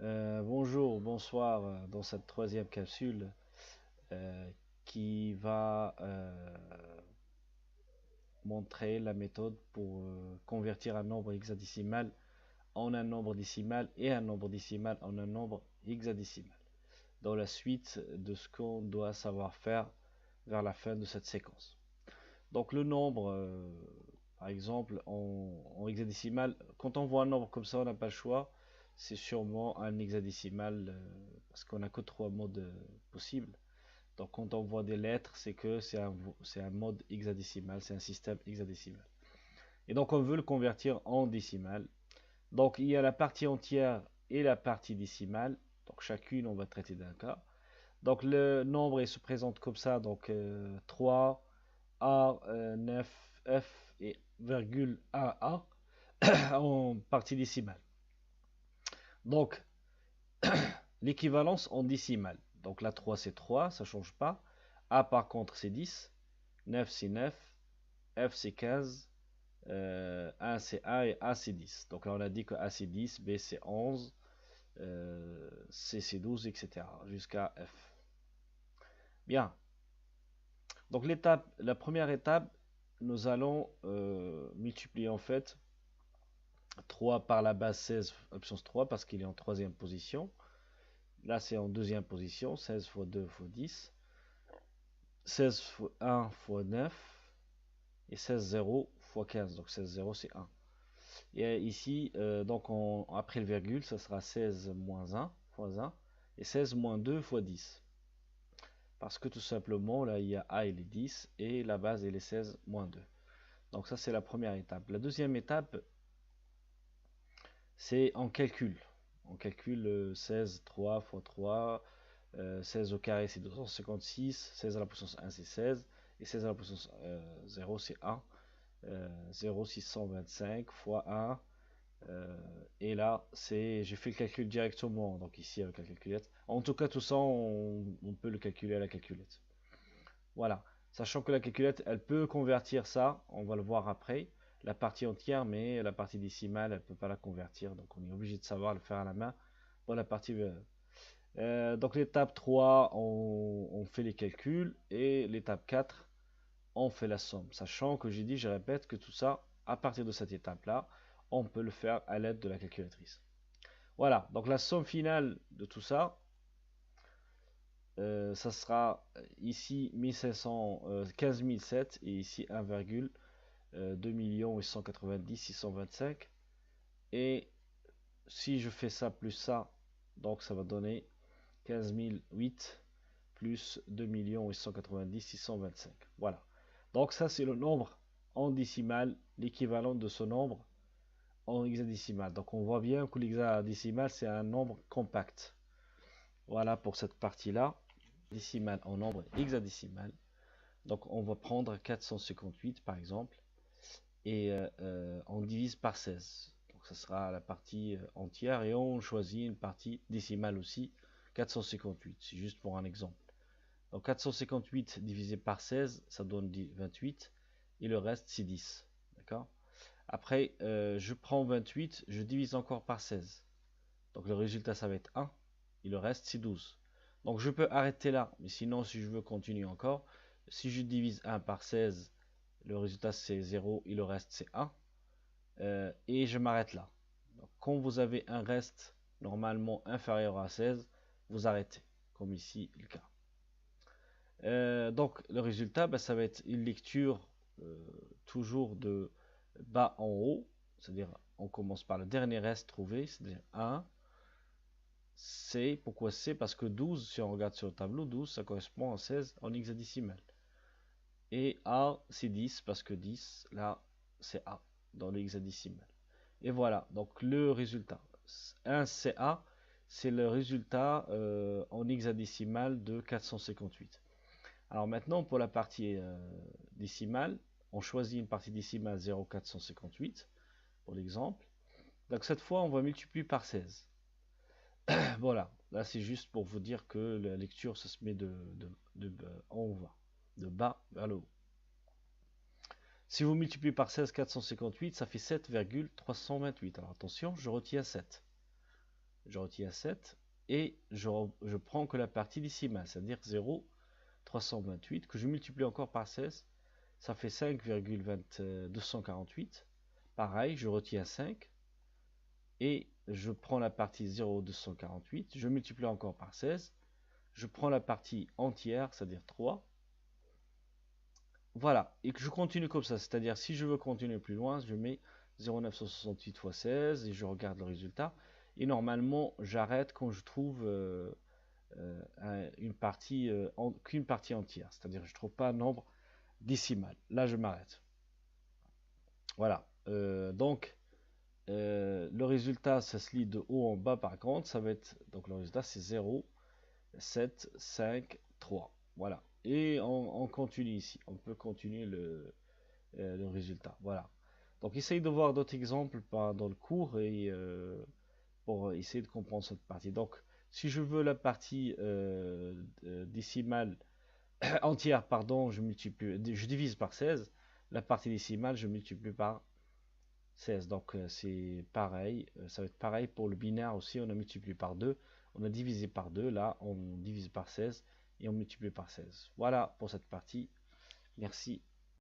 Bonjour, bonsoir dans cette troisième capsule euh, qui va montrer la méthode pour convertir un nombre hexadécimal en un nombre décimal et un nombre décimal en un nombre hexadécimal dans la suite de ce qu'on doit savoir faire vers la fin de cette séquence. Donc le nombre, par exemple, en hexadécimal, quand on voit un nombre comme ça, on n'a pas le choix. C'est sûrement un hexadécimal parce qu'on n'a que trois modes possibles. Donc quand on voit des lettres, c'est que c'est un mode hexadécimal, c'est un système hexadécimal. Et donc on veut le convertir en décimal. Donc il y a la partie entière et la partie décimale. Donc chacune, on va traiter d'un cas. Donc le nombre il se présente comme ça, donc 3, A, 9, F et virgule A en partie décimale. Donc l'équivalence en décimale. Donc la 3 c'est 3, ça ne change pas. A par contre c'est 10, 9 c'est 9, F c'est 15, 1 c'est 1 et A c'est 10. Donc là on a dit que A c'est 10, B c'est 11, C c'est 12, etc. jusqu'à F. Bien. Donc la première étape, nous allons multiplier en fait 3 par la base 16 option 3 parce qu'il est en troisième position. Là c'est en deuxième position, 16 fois 2 fois 10. 16 fois 1 fois 9 et 16 0 fois 15. Donc 16 0 c'est 1. Et ici, donc après le virgule, ça sera 16 moins 1 fois 1 et 16 moins 2 fois 10. Parce que tout simplement, là, il y a A et les 10 et la base est les 16 moins 2. Donc ça, c'est la première étape. La deuxième étape, c'est en calcul. On calcule 16, 3 fois 3, 16 au carré c'est 256, 16 à la puissance 1 c'est 16, et 16 à la puissance 0 c'est 1, 0,625 fois 1, et là j'ai fait le calcul directement, donc ici avec la calculette. En tout cas tout ça on peut le calculer à la calculette. Voilà, sachant que la calculette elle peut convertir ça, on va le voir après, la partie entière, mais la partie décimale elle peut pas la convertir, donc on est obligé de savoir le faire à la main pour la partie donc l'étape 3, on fait les calculs et l'étape 4, on fait la somme. Sachant que j'ai dit, je répète, que tout ça, à partir de cette étape-là, on peut le faire à l'aide de la calculatrice. Voilà, donc la somme finale de tout ça, ça sera ici 1500, 15 007 et ici 1,2 890 625. Et si je fais ça plus ça, donc ça va donner 15 008 plus 2 890 625. Voilà. Donc ça c'est le nombre en décimale, l'équivalent de ce nombre en hexadécimal. Donc on voit bien que l'hexadécimal c'est un nombre compact. Voilà pour cette partie-là. Décimal en nombre hexadécimal. Donc on va prendre 458 par exemple et on divise par 16. Donc ça sera la partie entière et on choisit une partie décimale aussi, 458. C'est juste pour un exemple. Donc 458 divisé par 16, ça donne 28. Et le reste, c'est 10. D'accord? Après, je prends 28, je divise encore par 16. Donc le résultat, ça va être 1. Et le reste, c'est 12. Donc je peux arrêter là. Mais sinon, si je veux continuer encore, si je divise 1 par 16, le résultat, c'est 0. Et le reste, c'est 1. Et je m'arrête là. Donc, quand vous avez un reste normalement inférieur à 16, vous arrêtez. Comme ici, le cas. Donc le résultat, bah, ça va être une lecture toujours de bas en haut, c'est-à-dire on commence par le dernier reste trouvé, c'est-à-dire 1, C, pourquoi C? Parce que 12, si on regarde sur le tableau, 12 ça correspond à 16 en hexadécimal. Et A c'est 10 parce que 10, là c'est A dans l'hexadécimal. Et voilà, donc le résultat, 1 CA, c'est le résultat en hexadécimal de 458. Alors maintenant, pour la partie décimale, on choisit une partie décimale 0,458 pour l'exemple. Donc cette fois, on va multiplier par 16. Voilà, là c'est juste pour vous dire que la lecture, ça se met de en bas, de bas vers le haut. Si vous multipliez par 16 458, ça fait 7,328. Alors attention, je retiens 7. je retiens 7, et je prends que la partie décimale, c'est-à-dire 0,328, que je multiplie encore par 16, ça fait 5,248. Pareil, je retiens 5, et je prends la partie 0,248, je multiplie encore par 16, je prends la partie entière, c'est-à-dire 3, voilà, et que je continue comme ça, c'est-à-dire si je veux continuer plus loin, je mets 0,968 fois 16 et je regarde le résultat. Et normalement, j'arrête quand je trouve une partie qu'une partie entière, c'est-à-dire je ne trouve pas un nombre décimal. Là, je m'arrête. Voilà. Donc, le résultat, ça se lit de haut en bas par contre, ça va être, donc le résultat c'est 0, 7, 5, 3. Voilà. Et on continue ici. On peut continuer le résultat. Voilà. Donc essaye de voir d'autres exemples dans le cours et pour essayer de comprendre cette partie. Donc si je veux la partie décimale entière, pardon, je divise par 16. La partie décimale, je multiplie par 16. Donc c'est pareil, ça va être pareil pour le binaire aussi, on a multiplié par 2, on a divisé par 2, là on divise par 16 et on multiplie par 16. Voilà pour cette partie. Merci.